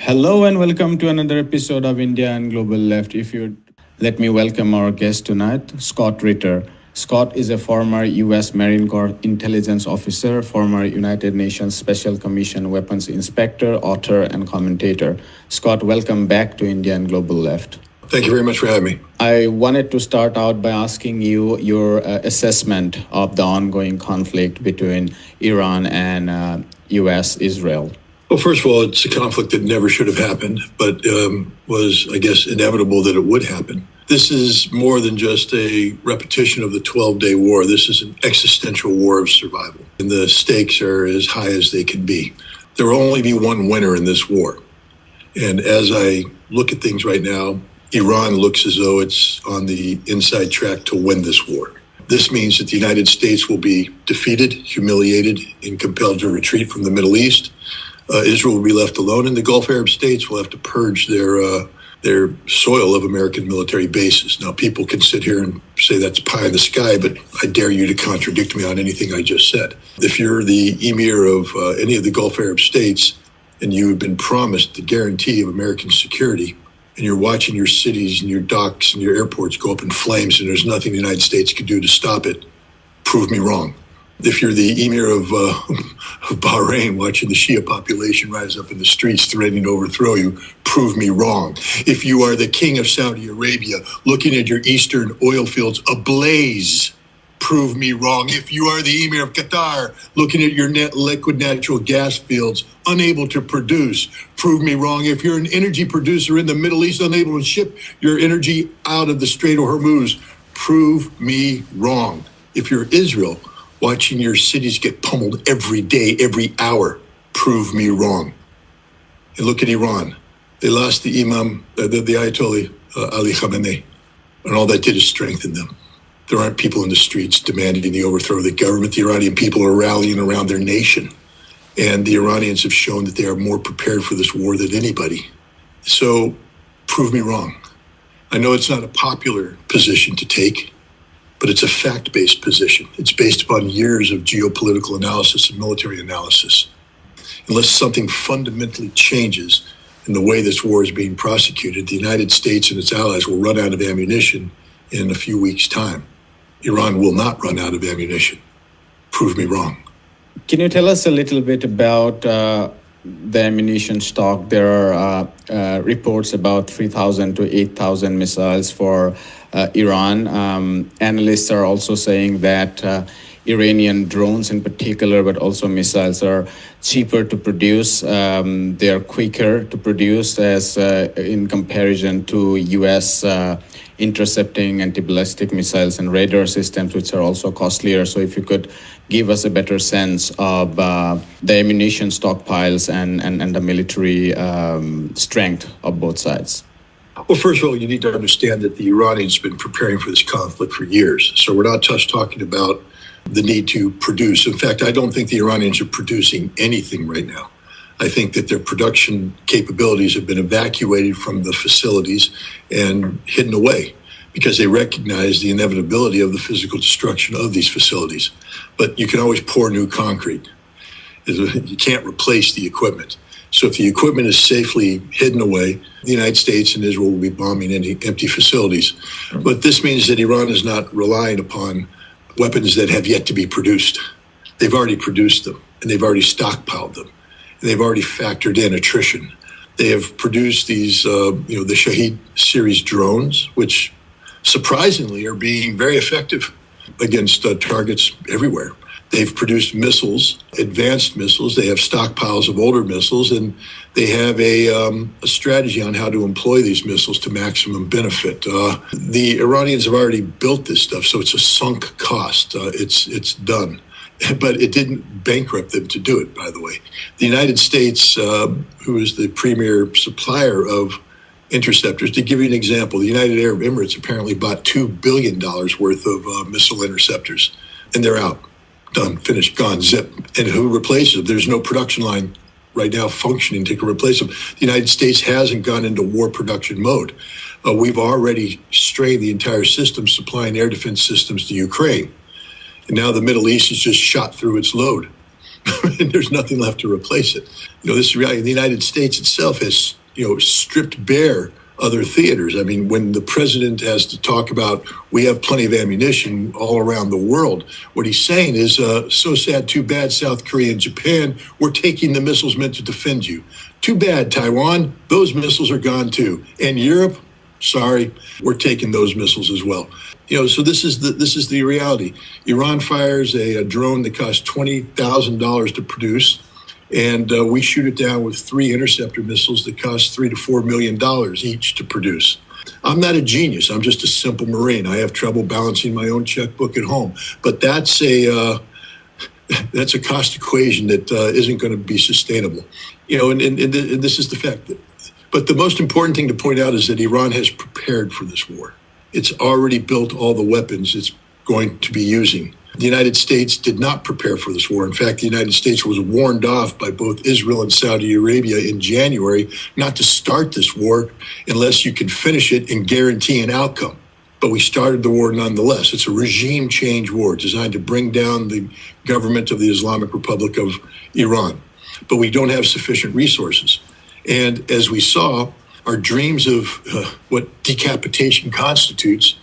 Hello and welcome to another episode of India and Global Left. If you let me welcome our guest tonight, ScottRITTER. Scott is a former U.S. Marine Corps intelligence officer, former United Nations Special Commission weapons inspector, author, and commentator. Scott, welcome back to India and Global Left. Thank you very much for having me. I wanted to start out by asking you your assessment of the ongoing conflict between Iran and U.S.-Israel. Well, first of all, it's a conflict that never should have happened, but was, I guess, inevitable that it would happen. This is more than just a repetition of the 12-day war. This is an existential war of survival, and the stakes are as high as they can be. There will only be one winner in this war. And as I look at things right now, Iran looks as though it's on the inside track to win this war. This means that the United States will be defeated, humiliated, and compelled to retreat from the Middle East. Israel will be left alone, and the Gulf Arab states will have to purge their soil of American military bases. Now, people can sit here and say that's pie in the sky, but I dare you to contradict me on anything I just said. If you're the emir of any of the Gulf Arab states and you've been promised the guarantee of American security, and you're watching your cities and your docks and your airports go up in flames and there's nothing the United States can do to stop it, prove me wrong. If you're the emir of Bahrain, watching the Shia population rise up in the streets threatening to overthrow you, prove me wrong. If you are the king of Saudi Arabia, looking at your eastern oil fields ablaze, prove me wrong. If you are the emir of Qatar, looking at your liquid natural gas fields, unable to produce, prove me wrong. If you're an energy producer in the Middle East, unable to ship your energy out of the Strait of Hormuz, prove me wrong. If you're Israel, watching your cities get pummeled every day, every hour, prove me wrong. And look at Iran. They lost the Ayatollah Ali Khamenei, and all that did is strengthen them. There aren't people in the streets demanding the overthrow of the government. The Iranian people are rallying around their nation. And the Iranians have shown that they are more prepared for this war than anybody. So prove me wrong. I know it's not a popular position to take, but it's a fact-based position. It's based upon years of geopolitical analysis and military analysis. Unless something fundamentally changes in the way this war is being prosecuted, the United States and its allies will run out of ammunition in a few weeks' time. Iran will not run out of ammunition. Prove me wrong. Can you tell us a little bit about the ammunition stock? There are reports about 3,000 to 8,000 missiles for Iran. Analysts are also saying that Iranian drones in particular, but also missiles, are cheaper to produce. They are quicker to produce as in comparison to U.S. Intercepting anti-ballistic missiles and radar systems, which are also costlier. So if you could give us a better sense of the ammunition stockpiles and the military strength of both sides. Well, first of all, you need to understand that the Iranians have been preparing for this conflict for years. So we're not just talking about the need to produce. In fact, I don't think the Iranians are producing anything right now. I think that their production capabilities have been evacuated from the facilities and hidden away because they recognize the inevitability of the physical destruction of these facilities. But you can always pour new concrete. You can't replace the equipment. So if the equipment is safely hidden away, the United States and Israel will be bombing any empty facilities. But this means that Iran is not relying upon weapons that have yet to be produced. They've already produced them, and they've already stockpiled them. And they've already factored in attrition. They have produced these, the Shahed series drones, which surprisingly are being very effective against targets everywhere. They've produced missiles, advanced missiles. They have stockpiles of older missiles, and they have a strategy on how to employ these missiles to maximum benefit. The Iranians have already built this stuff, so it's a sunk cost. It's done. But it didn't bankrupt them to do it, by the way. The United States, who is the premier supplier of interceptors, to give you an example, the United Arab Emirates apparently bought $2 billion worth of missile interceptors, and they're out. Done, finished, gone, zip. And who replaces them? There's no production line right now functioning to replace them. The United States hasn't gone into war production mode. We've already strained the entire system, supplying air defense systems to Ukraine. And now the Middle East has just shot through its load. and there's nothing left to replace it. This is reality. The United States itself has, stripped bare other theaters. I mean, when the president has to talk about we have plenty of ammunition all around the world, what he's saying is, so sad, too bad, South Korea and Japan, we're taking the missiles meant to defend you. Too bad, Taiwan, those missiles are gone too. And Europe, sorry, we're taking those missiles as well. So this is the reality. Iran fires a drone that costs $20,000 to produce, and we shoot it down with 3 interceptor missiles that cost $3 to $4 million each to produce. I'm not a genius. I'm just a simple Marine. I have trouble balancing my own checkbook at home, but that's a cost equation that isn't going to be sustainable. And this is the fact. But the most important thing to point out is that Iran has prepared for this war. It's already built all the weapons it's going to be using. The United States did not prepare for this war. In fact, the United States was warned off by both Israel and Saudi Arabia in January not to start this war unless you can finish it and guarantee an outcome. But we started the war nonetheless. It's a regime change war designed to bring down the government of the Islamic Republic of Iran. But we don't have sufficient resources. And as we saw, our dreams of what decapitation constitutes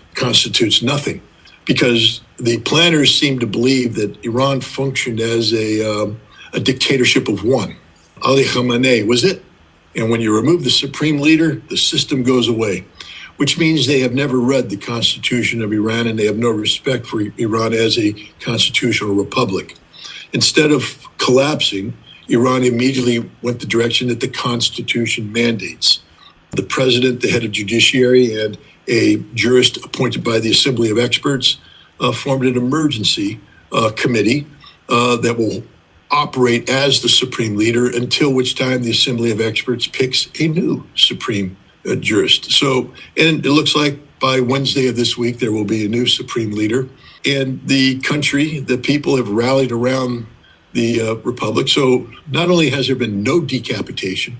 nothing, because the planners seem to believe that Iran functioned as a dictatorship of one. Ali Khamenei was it. And when you remove the supreme leader, the system goes away, which means they have never read the Constitution of Iran, and they have no respect for Iran as a constitutional republic. Instead of collapsing, Iran immediately went the direction that the Constitution mandates. The president, the head of judiciary, and a jurist appointed by the Assembly of Experts formed an emergency committee that will operate as the supreme leader, until which time the Assembly of Experts picks a new supreme jurist. So, and it looks like by Wednesday of this week, there will be a new supreme leader. And the country, the people have rallied around the republic. So not only has there been no decapitation,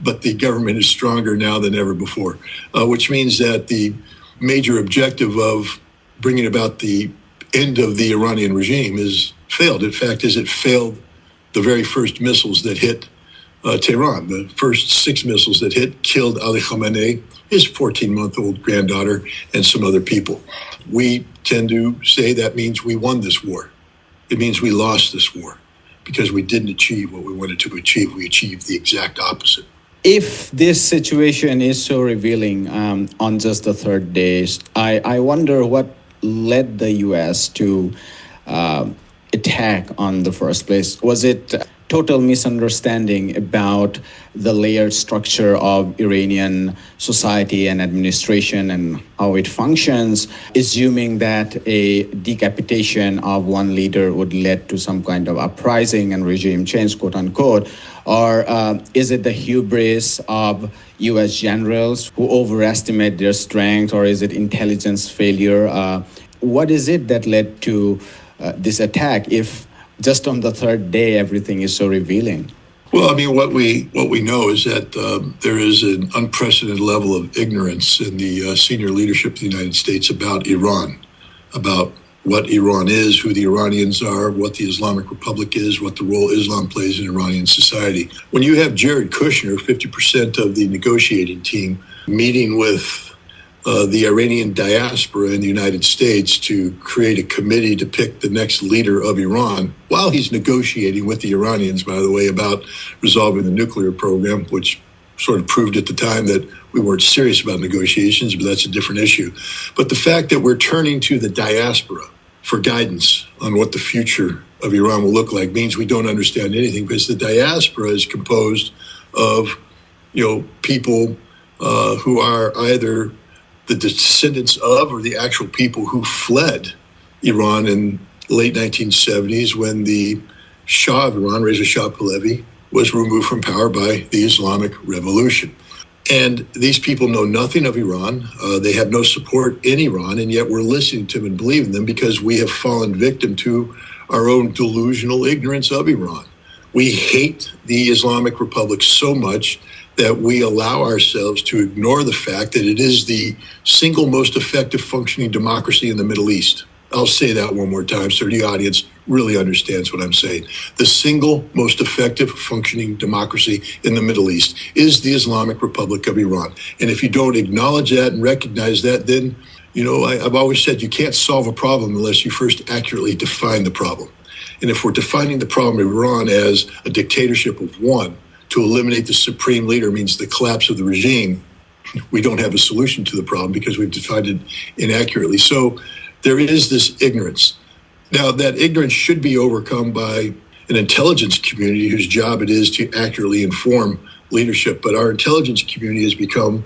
but the government is stronger now than ever before, which means that the major objective of bringing about the end of the Iranian regime is failed. In fact, it failed the very first missiles that hit Tehran. The first 6 missiles that hit killed Ali Khamenei, his 14-month-old granddaughter, and some other people. We tend to say that means we won this war. It means we lost this war, because we didn't achieve what we wanted to achieve. We achieved the exact opposite. If this situation is so revealing on just the third day, I wonder what led the U.S. to attack on the first place. Was it total misunderstanding about the layered structure of Iranian society and administration and how it functions, assuming that a decapitation of one leader would lead to some kind of uprising and regime change, quote unquote? Or is it the hubris of U.S. generals who overestimate their strength, or is it intelligence failure? What is it that led to this attack, if just on the third day everything is so revealing? Well, I mean, what we know is that there is an unprecedented level of ignorance in the senior leadership of the United States about Iran, about what Iran is, who the Iranians are, what the Islamic Republic is, what the role Islam plays in Iranian society. When you have Jared Kushner, 50% of the negotiating team, meeting with the Iranian diaspora in the United States to create a committee to pick the next leader of Iran, while he's negotiating with the Iranians, by the way, about resolving the nuclear program, which sort of proved at the time that we weren't serious about negotiations, but that's a different issue. But the fact that we're turning to the diaspora for guidance on what the future of Iran will look like means we don't understand anything, because the diaspora is composed of, people who are either the descendants of or the actual people who fled Iran in late 1970s when the Shah of Iran, Reza Shah Pahlavi, was removed from power by the Islamic Revolution. And these people know nothing of Iran. They have no support in Iran, and yet we're listening to them and believing them because we have fallen victim to our own delusional ignorance of Iran. We hate the Islamic Republic so much that we allow ourselves to ignore the fact that it is the single most effective functioning democracy in the Middle East. I'll say that one more time so the audience really understands what I'm saying. The single most effective functioning democracy in the Middle East is the Islamic Republic of Iran. And if you don't acknowledge that and recognize that, then, I've always said you can't solve a problem unless you first accurately define the problem. And if we're defining the problem of Iran as a dictatorship of one, to eliminate the supreme leader means the collapse of the regime, we don't have a solution to the problem because we've defined it inaccurately. So there is this ignorance. Now, that ignorance should be overcome by an intelligence community whose job it is to accurately inform leadership. But our intelligence community has become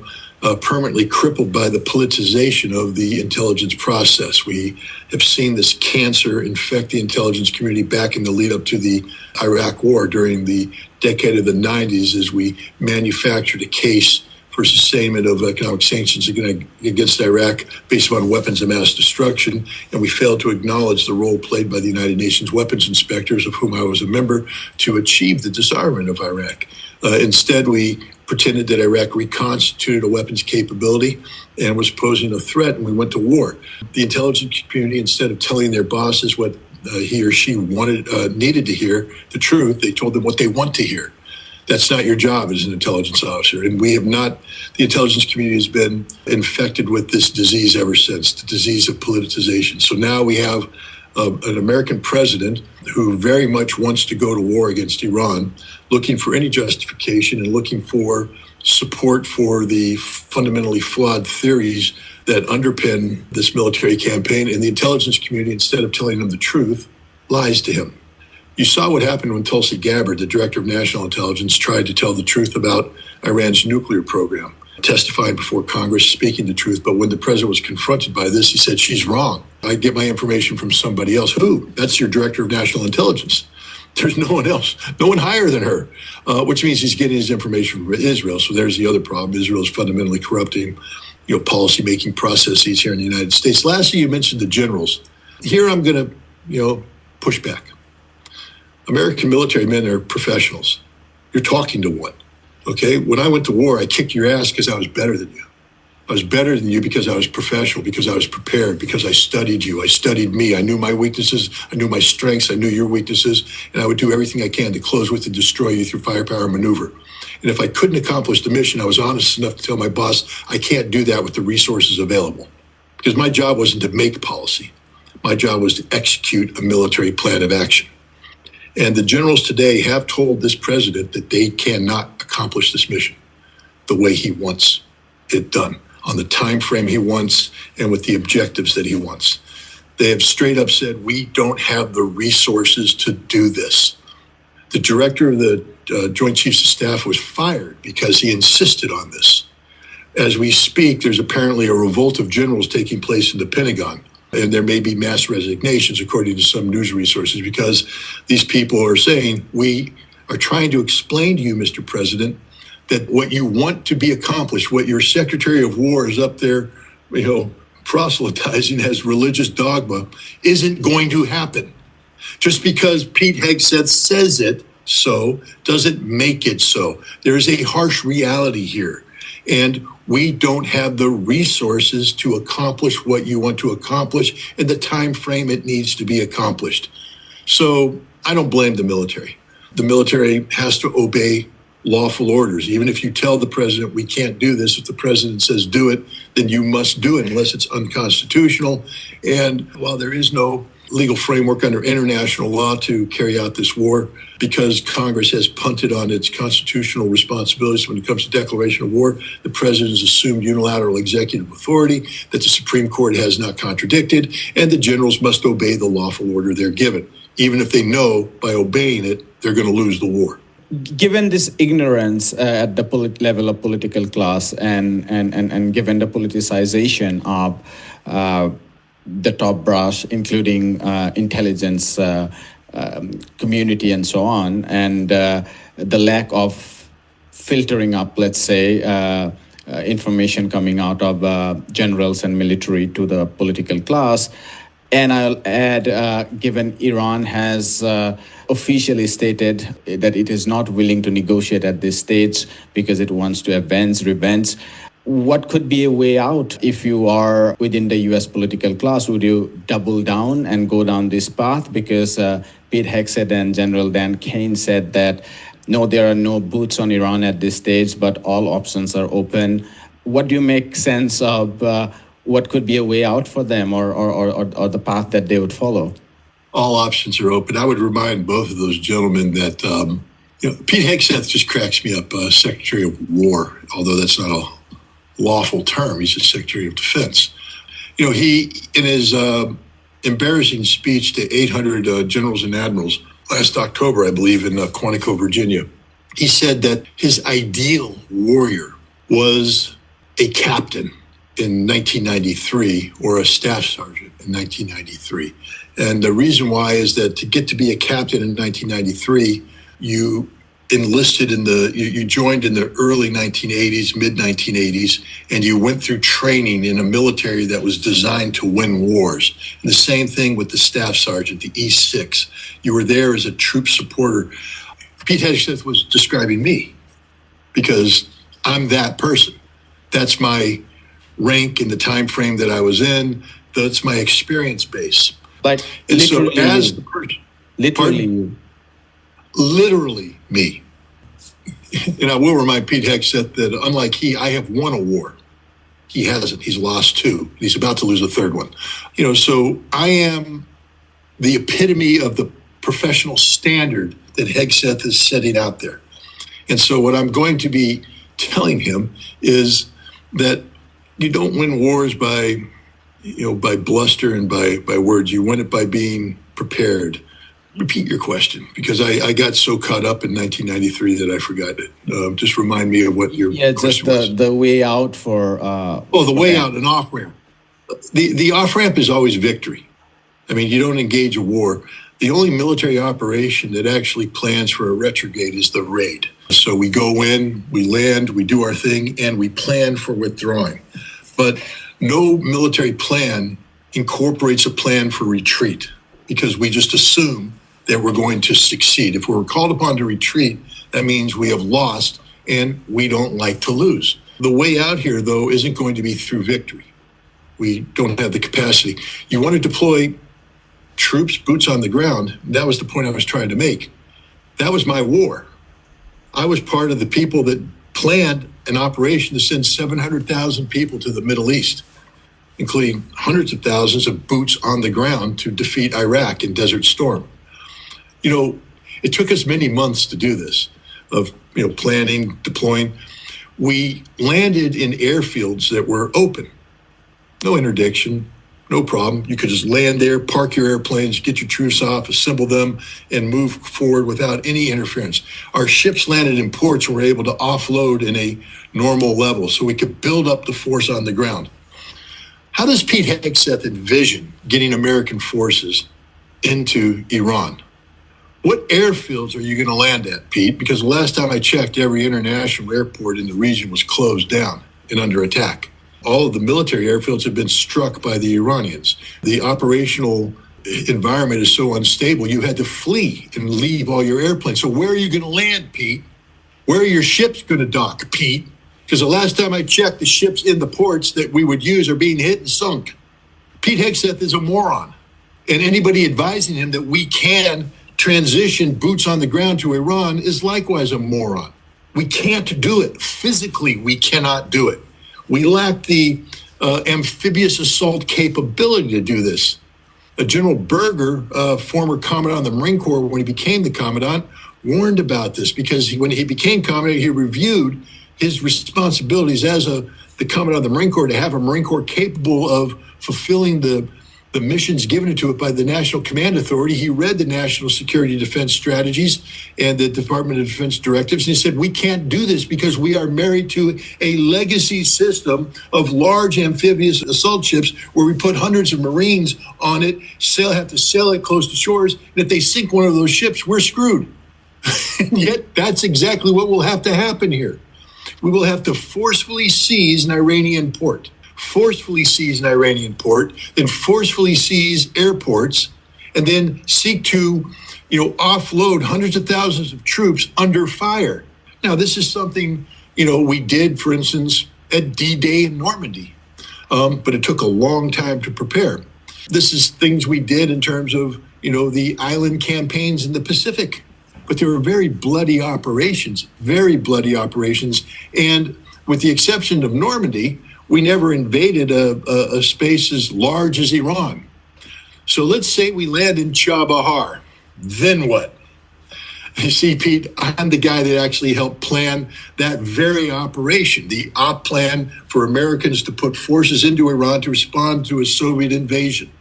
permanently crippled by the politicization of the intelligence process. We have seen this cancer infect the intelligence community back in the lead up to the Iraq War during the decade of the 90s as we manufactured a case for sustainment of economic sanctions against Iraq based upon weapons of mass destruction, and we failed to acknowledge the role played by the United Nations weapons inspectors, of whom I was a member, to achieve the disarmament of Iraq. Instead, we pretended that Iraq reconstituted a weapons capability and was posing a threat, and we went to war. The intelligence community, instead of telling their bosses what he or she needed to hear, the truth, they told them what they want to hear. That's not your job as an intelligence officer. And the intelligence community has been infected with this disease ever since, the disease of politicization. So now we have an American president who very much wants to go to war against Iran, looking for any justification and looking for support for the fundamentally flawed theories that underpin this military campaign. And the intelligence community, instead of telling him the truth, lies to him. You saw what happened when Tulsi Gabbard, the director of national intelligence, tried to tell the truth about Iran's nuclear program, testifying before Congress, speaking the truth. But when the president was confronted by this, he said, she's wrong. I get my information from somebody else. Who? That's your director of national intelligence. There's no one else, no one higher than her, which means he's getting his information from Israel. So there's the other problem. Israel is fundamentally corrupting, policy-making processes here in the United States. Lastly, you mentioned the generals. Here I'm going to, push back. American military men are professionals. You're talking to one, okay? When I went to war, I kicked your ass because I was better than you. I was better than you because I was professional, because I was prepared, because I studied you. I studied me. I knew my weaknesses. I knew my strengths. I knew your weaknesses. And I would do everything I can to close with and destroy you through firepower maneuver. And if I couldn't accomplish the mission, I was honest enough to tell my boss, I can't do that with the resources available. Because my job wasn't to make policy. My job was to execute a military plan of action. And the generals today have told this president that they cannot accomplish this mission the way he wants it done, on the time frame he wants and with the objectives that he wants. They have straight up said, we don't have the resources to do this. The director of the Joint Chiefs of Staff was fired because he insisted on this. As we speak, there's apparently a revolt of generals taking place in the Pentagon. And there may be mass resignations, according to some news resources, because these people are saying, we are trying to explain to you, Mr. President, that what you want to be accomplished, what your Secretary of War is up there, proselytizing as religious dogma, isn't going to happen. Just because Pete Hegseth says it so doesn't make it so. There is a harsh reality here. And we don't have the resources to accomplish what you want to accomplish in the time frame it needs to be accomplished. So I don't blame the military. The military has to obey lawful orders. Even if you tell the president we can't do this, if the president says do it, then you must do it unless it's unconstitutional. And while there is no legal framework under international law to carry out this war, because Congress has punted on its constitutional responsibilities when it comes to declaration of war, the president has assumed unilateral executive authority that the Supreme Court has not contradicted, and the generals must obey the lawful order they're given, even if they know by obeying it, they're going to lose the war. Given this ignorance at the level of political class and given the politicization of the top brass, including intelligence community and so on, and the lack of filtering up, let's say, information coming out of generals and military to the political class. And I'll add, given Iran has officially stated that it is not willing to negotiate at this stage because it wants to avenge revenge, what could be a way out if you are within the US political class? Would you double down and go down this path? Because Pete Hegseth and General Dan Kane said that no, there are no boots on Iran at this stage, but all options are open. What do you make sense of what could be a way out for them, or the path that they would follow? All options are open. I would remind both of those gentlemen that Pete Hegseth just cracks me up, Secretary of War, although that's not a lawful term. He's the Secretary of Defense. He, in his embarrassing speech to 800 generals and admirals last October, I believe, in Quantico, Virginia, he said that his ideal warrior was a captain in 1993 or a staff sergeant in 1993. And the reason why is that to get to be a captain in 1993, you enlisted you joined in the early 1980s, mid 1980s, and you went through training in a military that was designed to win wars. And the same thing with the staff sergeant, the E6. You were there as a troop supporter. Pete Hegseth was describing me because I'm that person. That's my rank in the time frame that I was in. That's my experience base. Like, and literally, so as the person, literally me. And I will remind Pete Hegseth that unlike I have won a war. He hasn't. He's lost two. He's about to lose a third one. So I am the epitome of the professional standard that Hegseth is setting out there. And so what I'm going to be telling him is that you don't win wars by bluster and by words. You win it by being prepared. Repeat your question, because I got so caught up in 1993 that I forgot it. Just remind me of what your question was. The way out for... the way out, an off-ramp. The off-ramp is always victory. I mean, you don't engage a war. The only military operation that actually plans for a retrograde is the raid. So we go in, we land, we do our thing, and we plan for withdrawing. But no military plan incorporates a plan for retreat, because we just assume that we're going to succeed. If we're called upon to retreat, that means we have lost, and we don't like to lose. The way out here, though, isn't going to be through victory. We don't have the capacity. You want to deploy troops, boots on the ground. That was the point I was trying to make. That was my war. I was part of the people that planned an operation to send 700,000 people to the Middle East, including hundreds of thousands of boots on the ground to defeat Iraq in Desert Storm. It took us many months to do this, of planning, deploying. We landed in airfields that were open. No interdiction, no problem. You could just land there, park your airplanes, get your troops off, assemble them, and move forward without any interference. Our ships landed in ports and were able to offload in a normal level so we could build up the force on the ground. How does Pete Hegseth envision getting American forces into Iran? What airfields are you going to land at, Pete? Because the last time I checked, every international airport in the region was closed down and under attack. All of the military airfields have been struck by the Iranians. The operational environment is so unstable, you had to flee and leave all your airplanes. So where are you going to land, Pete? Where are your ships going to dock, Pete? Because the last time I checked, the ships in the ports that we would use are being hit and sunk. Pete Hegseth is a moron. And anybody advising him that we can transition boots on the ground to Iran is likewise a moron. We can't do it. Physically, we cannot do it. We lack the amphibious assault capability to do this. General Berger, former commandant of the Marine Corps, when he became the commandant, warned about this because when he became commandant, he reviewed his responsibilities as the commandant of the Marine Corps to have a Marine Corps capable of fulfilling the missions given to it by the National Command Authority. He read the National Security Defense Strategies and the Department of Defense directives, and he said, we can't do this because we are married to a legacy system of large amphibious assault ships where we put hundreds of Marines on it, have to sail it close to shores, and if they sink one of those ships, we're screwed. And yet, that's exactly what will have to happen here. We will have to forcefully seize an Iranian port. Then forcefully seize airports, and then seek to, offload hundreds of thousands of troops under fire. Now, this is something, we did, for instance, at D-Day in Normandy. But it took a long time to prepare. This is things we did in terms of, the island campaigns in the Pacific. But they were very bloody operations. And with the exception of Normandy, we never invaded a space as large as Iran. So let's say we land in Chabahar. Then what? You see, Pete, I'm the guy that actually helped plan that very operation, the op plan for Americans to put forces into Iran to respond to a Soviet invasion.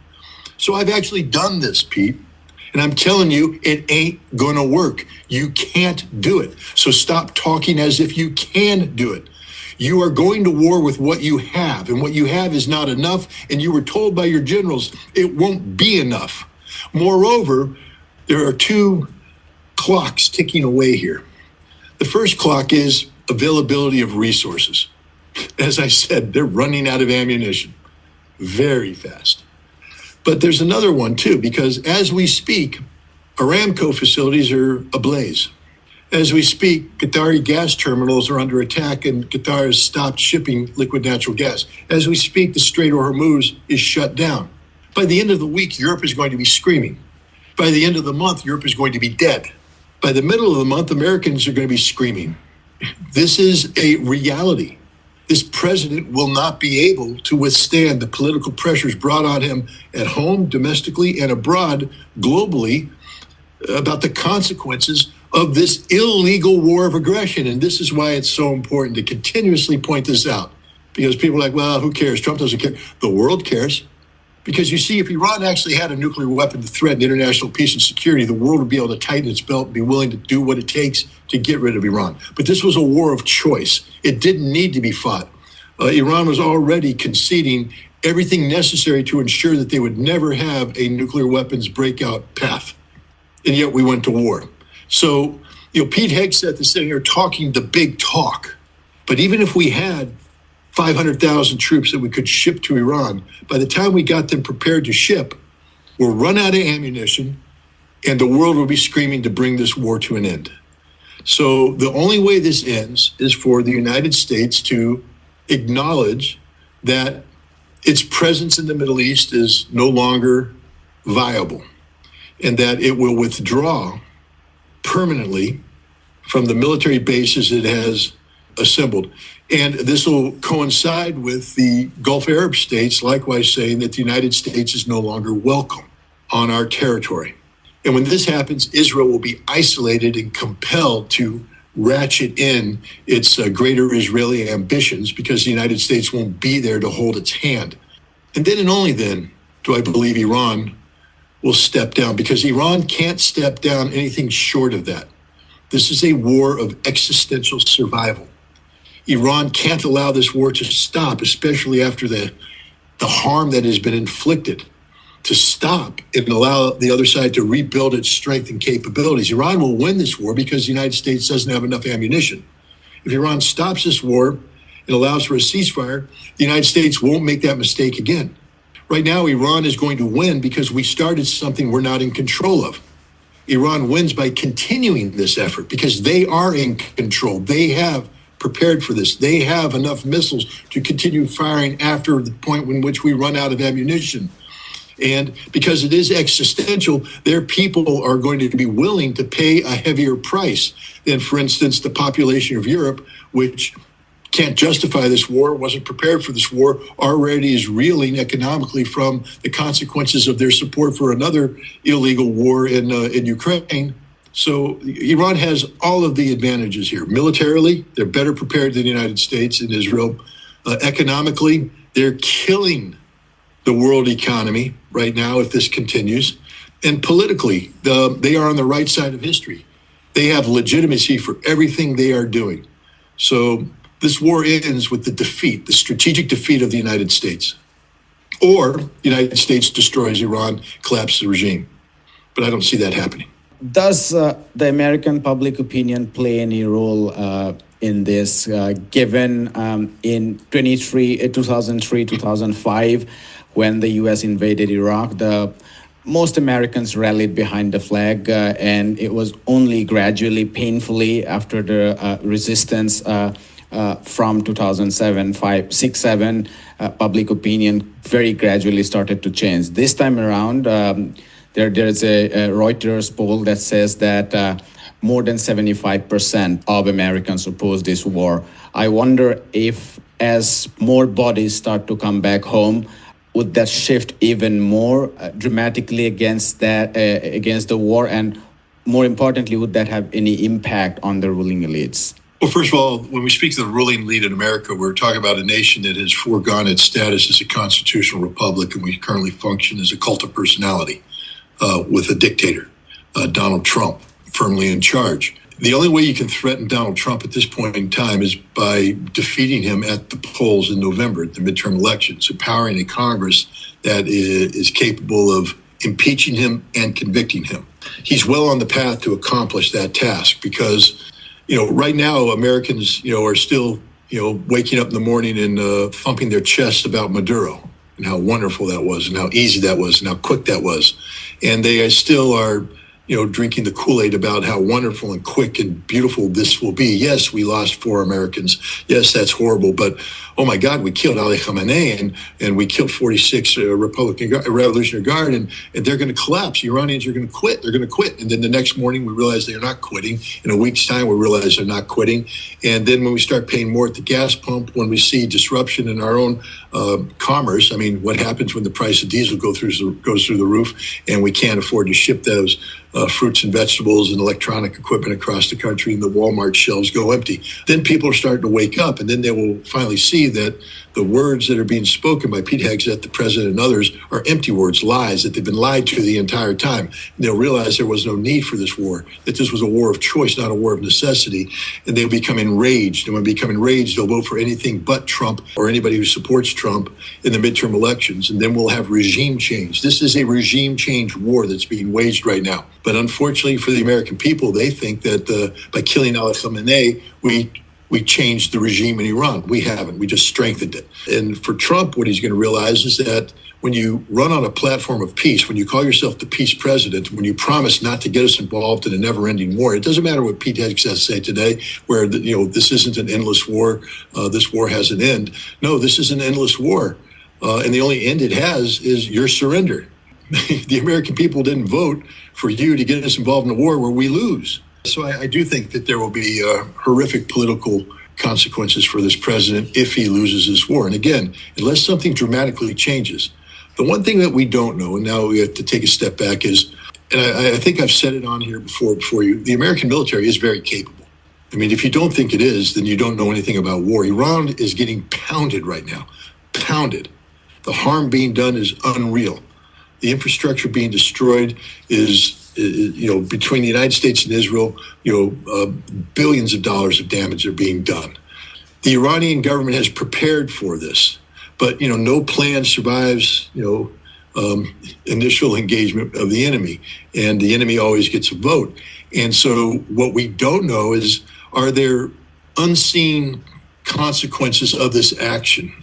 So I've actually done this, Pete. And I'm telling you, it ain't gonna work. You can't do it. So stop talking as if you can do it. You are going to war with what you have, and what you have is not enough, and you were told by your generals it won't be enough. Moreover, there are two clocks ticking away here. The first clock is availability of resources. As I said, they're running out of ammunition very fast. But there's another one too, because as we speak, Aramco facilities are ablaze. As we speak, Qatari gas terminals are under attack and Qatar has stopped shipping liquid natural gas. As we speak, the Strait of Hormuz is shut down. By the end of the week, Europe is going to be screaming. By the end of the month, Europe is going to be dead. By the middle of the month, Americans are going to be screaming. This is a reality. This president will not be able to withstand the political pressures brought on him at home, domestically, and abroad, globally, about the consequences of this illegal war of aggression. And this is why it's so important to continuously point this out. Because people are like, well, who cares? Trump doesn't care. The world cares. Because you see, if Iran actually had a nuclear weapon to threaten international peace and security, the world would be able to tighten its belt and be willing to do what it takes to get rid of Iran. But this was a war of choice. It didn't need to be fought. Iran was already conceding everything necessary to ensure that they would never have a nuclear weapons breakout path. And yet we went to war. So, Pete Hegseth is sitting here talking the big talk. But even if we had 500,000 troops that we could ship to Iran, by the time we got them prepared to ship, we'll run out of ammunition and the world will be screaming to bring this war to an end. So the only way this ends is for the United States to acknowledge that its presence in the Middle East is no longer viable and that it will withdraw permanently from the military bases it has assembled. And this will coincide with the Gulf Arab states likewise saying that the United States is no longer welcome on our territory. And when this happens, Israel will be isolated and compelled to ratchet in its greater Israeli ambitions because the United States won't be there to hold its hand. And then and only then do I believe Iran will step down, because Iran can't step down anything short of that. This is a war of existential survival. Iran can't allow this war to stop, especially after the harm that has been inflicted, to stop and allow the other side to rebuild its strength and capabilities. Iran will win this war because the United States doesn't have enough ammunition. If Iran stops this war and allows for a ceasefire, the United States won't make that mistake again. Right now, Iran is going to win because we started something we're not in control of. Iran wins by continuing this effort because they are in control. They have prepared for this. They have enough missiles to continue firing after the point in which we run out of ammunition. And because it is existential, their people are going to be willing to pay a heavier price than, for instance, the population of Europe, which can't justify this war, wasn't prepared for this war, already is reeling economically from the consequences of their support for another illegal war in Ukraine. So Iran has all of the advantages here. Militarily, they're better prepared than the United States and Israel. Economically, they're killing the world economy right now if this continues. And politically, they are on the right side of history. They have legitimacy for everything they are doing. So this war ends with the defeat, the strategic defeat of the United States. Or the United States destroys Iran, collapses the regime. But I don't see that happening. Does the American public opinion play any role in this, given in 2003, 2005, when the U.S. invaded Iraq, most Americans rallied behind the flag, and it was only gradually, painfully, after the resistance from 2007, 5, 6, 7, public opinion very gradually started to change. This time around, there's a Reuters poll that says that more than 75% of Americans oppose this war. I wonder if, as more bodies start to come back home, would that shift even more dramatically against the war, and more importantly, would that have any impact on the ruling elites? Well, first of all, when we speak to the ruling elite in America, we're talking about a nation that has foregone its status as a constitutional republic, and we currently function as a cult of personality with a dictator, Donald Trump, firmly in charge. The only way you can threaten Donald Trump at this point in time is by defeating him at the polls in November, at the midterm elections, empowering a Congress that is capable of impeaching him and convicting him. He's well on the path to accomplish that task because, right now Americans, are still, waking up in the morning and thumping their chests about Maduro and how wonderful that was and how easy that was and how quick that was. And they still are, drinking the Kool-Aid about how wonderful and quick and beautiful this will be. Yes, we lost 4 Americans. Yes, that's horrible. But, oh my God, we killed Ali Khamenei and we killed 46 Revolutionary Guard, and they're going to collapse. The Iranians are going to quit. They're going to quit. And then the next morning we realize they're not quitting. In a week's time we realize they're not quitting. And then when we start paying more at the gas pump, when we see disruption in our own commerce, I mean, what happens when the price of diesel goes through the roof and we can't afford to ship those fruits and vegetables and electronic equipment across the country, and the Walmart shelves go empty. Then people are starting to wake up, and then they will finally see that the words that are being spoken by Pete Hegseth, the president, and others are empty words, lies, that they've been lied to the entire time. And they'll realize there was no need for this war, that this was a war of choice, not a war of necessity, and they'll become enraged. And when they become enraged, they'll vote for anything but Trump or anybody who supports Trump in the midterm elections, and then we'll have regime change. This is a regime change war that's being waged right now. But unfortunately for the American people, they think that by killing Ali Khamenei, we changed the regime in Iran. We haven't. We just strengthened it. And for Trump, what he's going to realize is that when you run on a platform of peace, when you call yourself the peace president, when you promise not to get us involved in a never-ending war, it doesn't matter what Pete Hegseth say today, where this isn't an endless war. This war has an end. No, this is an endless war, and the only end it has is your surrender. The American people didn't vote for you to get us involved in a war where we lose. So I do think that there will be horrific political consequences for this president if he loses this war. And again, unless something dramatically changes, the one thing that we don't know, and now we have to take a step back, is, and I think I've said it on here before you, the American military is very capable. I mean, if you don't think it is, then you don't know anything about war. Iran is getting pounded right now, pounded. The harm being done is unreal. The infrastructure being destroyed is between the United States and Israel, billions of dollars of damage are being done. The Iranian government has prepared for this, but, no plan survives, initial engagement of the enemy, and the enemy always gets a vote. And so what we don't know is, are there unseen consequences of this action?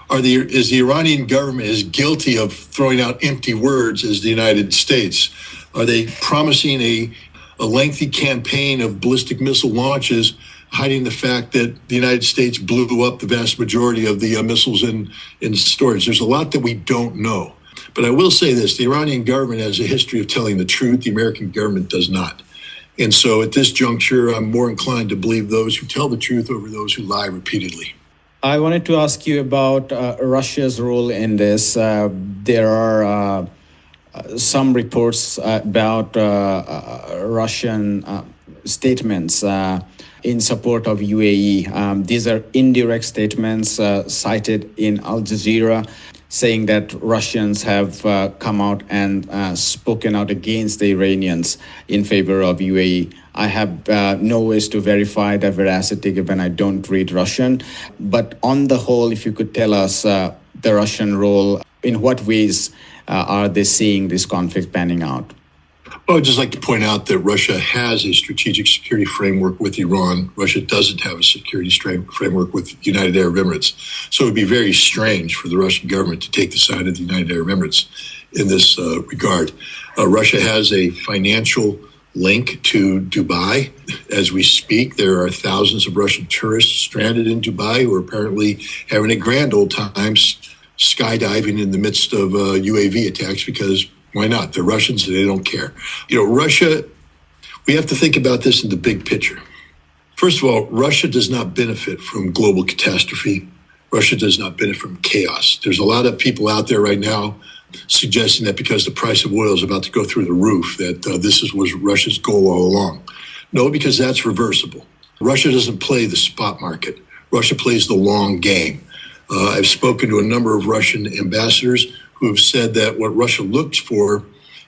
Is the Iranian government as guilty of throwing out empty words as the United States? Are they promising a lengthy campaign of ballistic missile launches, hiding the fact that the United States blew up the vast majority of the missiles in storage? There's a lot that we don't know. But I will say this, the Iranian government has a history of telling the truth. The American government does not. And so at this juncture, I'm more inclined to believe those who tell the truth over those who lie repeatedly. I wanted to ask you about Russia's role in this. There are some reports about Russian statements in support of UAE. These are indirect statements cited in Al Jazeera, saying that Russians have come out and spoken out against the Iranians in favor of UAE. I have no ways to verify the veracity given I don't read Russian. But on the whole, if you could tell us the Russian role, in what ways are they seeing this conflict panning out? Well, I'd just like to point out that Russia has a strategic security framework with Iran. Russia doesn't have a security framework with the United Arab Emirates. So it would be very strange for the Russian government to take the side of the United Arab Emirates in this regard. Russia has a financial link to Dubai. As we speak, there are thousands of Russian tourists stranded in Dubai who are apparently having a grand old time skydiving in the midst of UAV attacks because why not? They're Russians and they don't care. Russia, we have to think about this in the big picture. First of all, Russia does not benefit from global catastrophe. Russia does not benefit from chaos. There's a lot of people out there right now suggesting that because the price of oil is about to go through the roof, that this was Russia's goal all along. No, because that's reversible. Russia doesn't play the spot market. Russia plays the long game. I've spoken to a number of Russian ambassadors who have said that what Russia looks for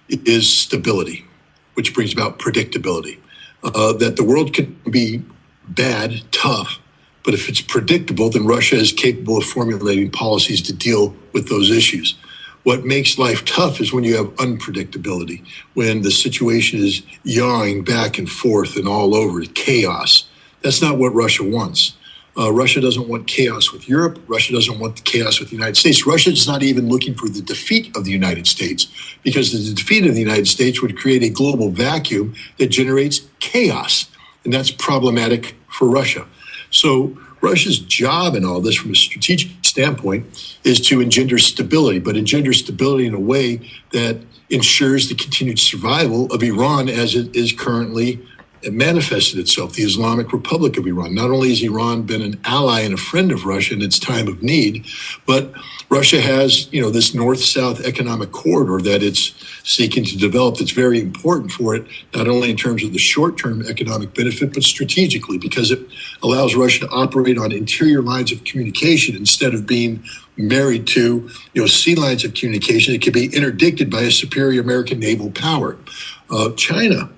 is stability, which brings about predictability. That the world can be bad, tough, but if it's predictable, then Russia is capable of formulating policies to deal with those issues. What makes life tough is when you have unpredictability, when the situation is yawing back and forth and all over, chaos. That's not what Russia wants. Russia doesn't want chaos with Europe. Russia doesn't want chaos with the United States. Russia is not even looking for the defeat of the United States, because the defeat of the United States would create a global vacuum that generates chaos. And that's problematic for Russia. So Russia's job in all this from a strategic standpoint is to engender stability, but engender stability in a way that ensures the continued survival of Iran as it is currently manifested itself, the Islamic Republic of Iran. Not only has Iran been an ally and a friend of Russia in its time of need, but Russia has, this north-south economic corridor that it's seeking to develop that's very important for it, not only in terms of the short-term economic benefit, but strategically, because it allows Russia to operate on interior lines of communication instead of being married to, sea lines of communication. It can be interdicted by a superior American naval power. China,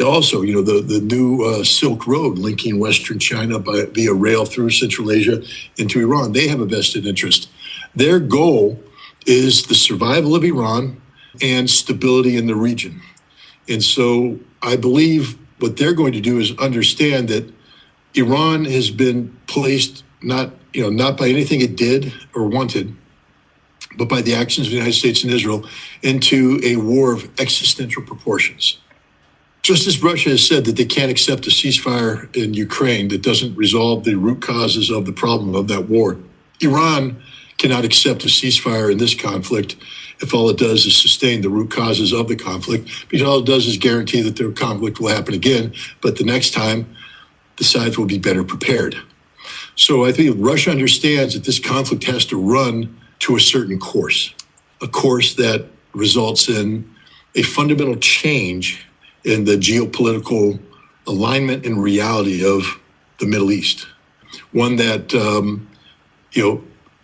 also, the new Silk Road linking Western China via rail through Central Asia into Iran, they have a vested interest. Their goal is the survival of Iran and stability in the region. And so I believe what they're going to do is understand that Iran has been placed not by anything it did or wanted, but by the actions of the United States and Israel into a war of existential proportions. Just as Russia has said that they can't accept a ceasefire in Ukraine that doesn't resolve the root causes of the problem of that war, Iran cannot accept a ceasefire in this conflict if all it does is sustain the root causes of the conflict, because all it does is guarantee that the conflict will happen again, but the next time the sides will be better prepared. So I think Russia understands that this conflict has to run to a certain course, a course that results in a fundamental change in the geopolitical alignment and reality of the Middle East, one that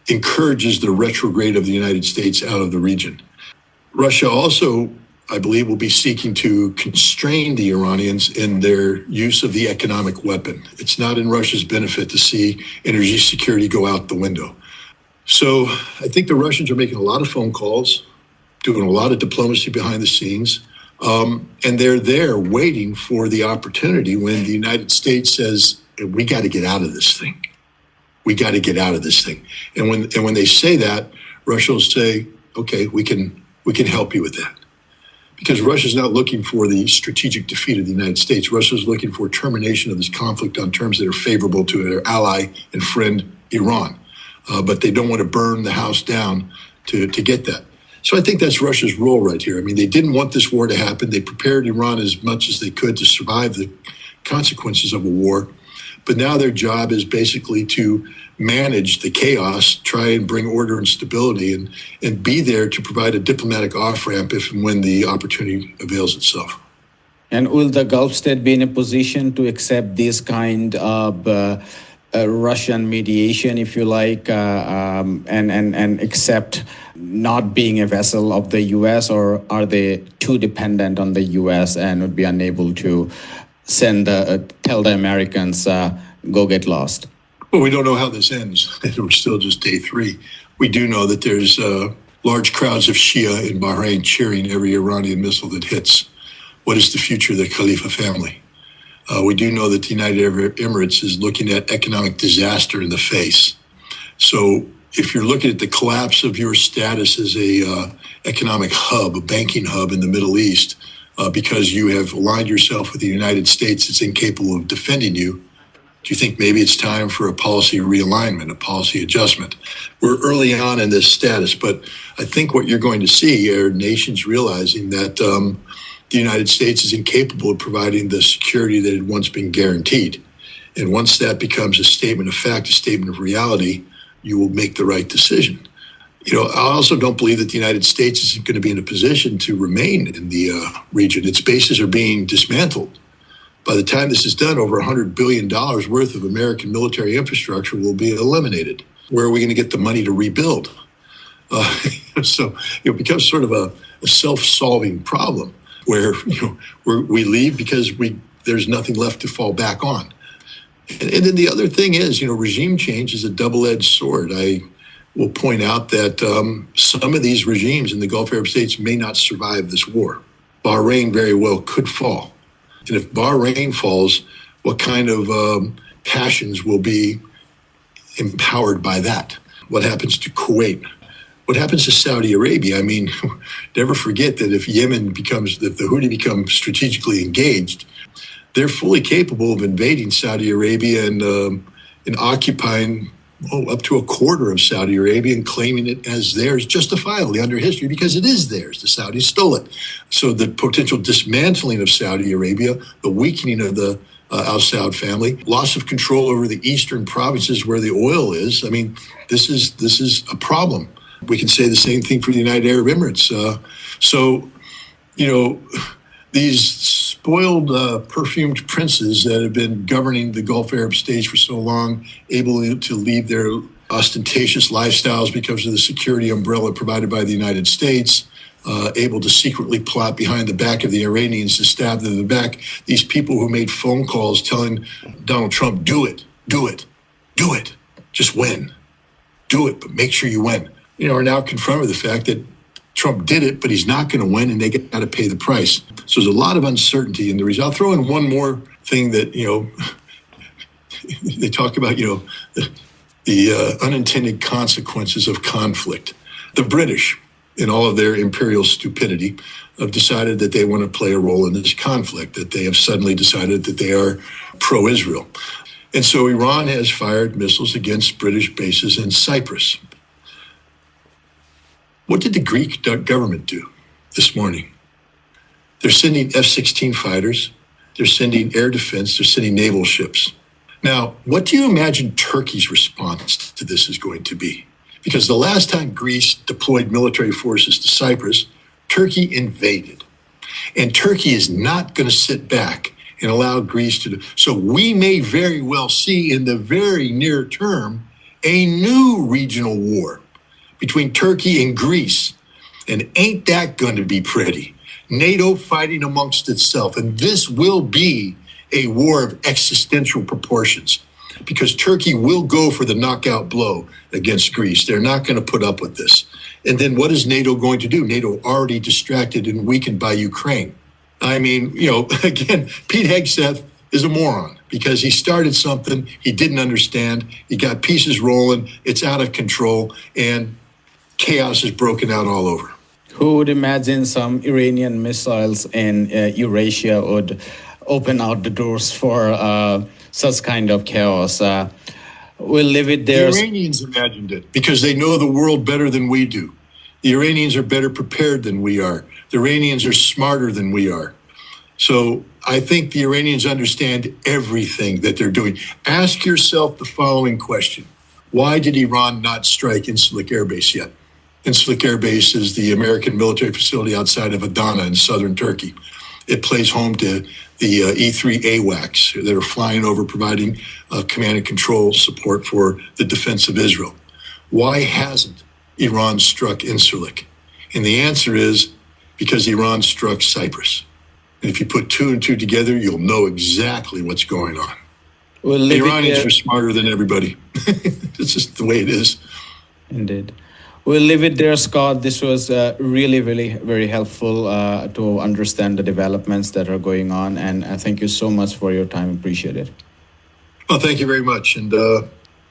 encourages the retrograde of the United States out of the region. Russia also, I believe, will be seeking to constrain the Iranians in their use of the economic weapon. It's not in Russia's benefit to see energy security go out the window. So I think the Russians are making a lot of phone calls, doing a lot of diplomacy behind the scenes. And they're there waiting for the opportunity when the United States says, we got to get out of this thing. We got to get out of this thing. And when they say that, Russia will say, okay, we can help you with that. Because Russia's not looking for the strategic defeat of the United States. Russia's looking for termination of this conflict on terms that are favorable to their ally and friend, Iran. But they don't want to burn the house down to get that. So I think that's Russia's role right here. I mean, they didn't want this war to happen. They prepared Iran as much as they could to survive the consequences of a war. But now their job is basically to manage the chaos, try and bring order and stability, and be there to provide a diplomatic off-ramp if and when the opportunity avails itself. And will the Gulf state be in a position to accept this kind of Russian mediation, if you like, and accept not being a vessel of the U.S., or are they too dependent on the U.S. and would be unable to tell the Americans, go get lost? Well, we don't know how this ends. We're still just day 3. We do know that there's large crowds of Shia in Bahrain cheering every Iranian missile that hits. What is the future of the Khalifa family? We do know that the United Arab Emirates is looking at economic disaster in the face. So if you're looking at the collapse of your status as a economic hub, a banking hub in the Middle East, because you have aligned yourself with the United States that's incapable of defending you, do you think maybe it's time for a policy realignment, a policy adjustment? We're early on in this status, but I think what you're going to see are nations realizing that the United States is incapable of providing the security that had once been guaranteed. And once that becomes a statement of fact, a statement of reality, you will make the right decision. I also don't believe that the United States is going to be in a position to remain in the region. Its bases are being dismantled. By the time this is done, over $100 billion worth of American military infrastructure will be eliminated. Where are we going to get the money to rebuild? So it becomes sort of a self-solving problem where we leave because there's nothing left to fall back on. And then the other thing is, regime change is a double-edged sword. I will point out that some of these regimes in the Gulf Arab states may not survive this war. Bahrain very well could fall. And if Bahrain falls, what kind of passions will be empowered by that? What happens to Kuwait? What happens to Saudi Arabia? I mean, never forget that if the Houthi become strategically engaged, they're fully capable of invading Saudi Arabia and occupying up to a quarter of Saudi Arabia and claiming it as theirs justifiably under history because it is theirs. The Saudis stole it. So the potential dismantling of Saudi Arabia, the weakening of the Al Saud family, loss of control over the eastern provinces where the oil is. I mean, this is a problem. We can say the same thing for the United Arab Emirates. These spoiled, perfumed princes that have been governing the Gulf Arab states for so long, able to leave their ostentatious lifestyles because of the security umbrella provided by the United States, able to secretly plot behind the back of the Iranians to stab them in the back. These people who made phone calls telling Donald Trump, do it, just win. Do it, but make sure you win. Are now confronted with the fact that Trump did it, but he's not going to win, and they got to pay the price. So there's a lot of uncertainty in the result. I'll throw in one more thing that, they talk about, the unintended consequences of conflict. The British, in all of their imperial stupidity, have decided that they want to play a role in this conflict, that they have suddenly decided that they are pro-Israel. And so Iran has fired missiles against British bases in Cyprus. What did the Greek government do this morning? They're sending F-16 fighters. They're sending air defense. They're sending naval ships. Now, what do you imagine Turkey's response to this is going to be? Because the last time Greece deployed military forces to Cyprus, Turkey invaded. And Turkey is not going to sit back and allow Greece to do. So we may very well see in the very near term a new regional war between Turkey and Greece. And ain't that going to be pretty? NATO fighting amongst itself. And this will be a war of existential proportions because Turkey will go for the knockout blow against Greece. They're not going to put up with this. And then what is NATO going to do? NATO already distracted and weakened by Ukraine. I mean, again, Pete Hegseth is a moron because he started something he didn't understand. He got pieces rolling. It's out of control. And chaos is broken out all over. Who would imagine some Iranian missiles in Eurasia would open out the doors for such kind of chaos? We'll leave it there. The Iranians imagined it because they know the world better than we do. The Iranians are better prepared than we are. The Iranians are smarter than we are. So I think the Iranians understand everything that they're doing. Ask yourself the following question. Why did Iran not strike Incirlik Air Base yet? Incirlik Air Base is the American military facility outside of Adana in southern Turkey. It plays home to the E-3 AWACS that are flying over providing command and control support for the defense of Israel. Why hasn't Iran struck Incirlik? And the answer is because Iran struck Cyprus. And if you put two and two together, you'll know exactly what's going on. The Iranians are smarter than everybody. It's just the way it is. Indeed. We'll leave it there, Scott. This was really, really very helpful to understand the developments that are going on. And thank you so much for your time. Appreciate it. Well, thank you very much. And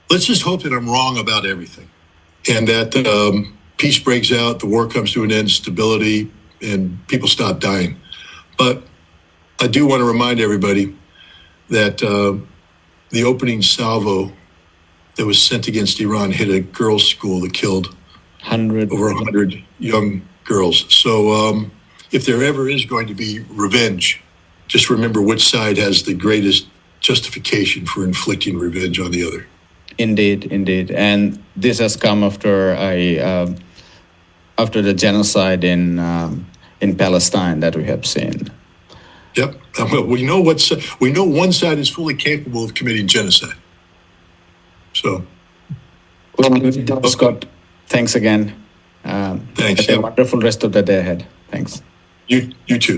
let's just hope that I'm wrong about everything and that peace breaks out, the war comes to an end, stability, and people stop dying. But I do want to remind everybody that the opening salvo that was sent against Iran hit a girls' school that killed over 100 young girls. So if there ever is going to be revenge, just remember which side has the greatest justification for inflicting revenge on the other. Indeed, indeed. And this has come after after the genocide in Palestine that we have seen. Yep. We know one side is fully capable of committing genocide. So, well, Scott, thanks again. Thanks. Have a wonderful rest of the day ahead. Thanks. You too.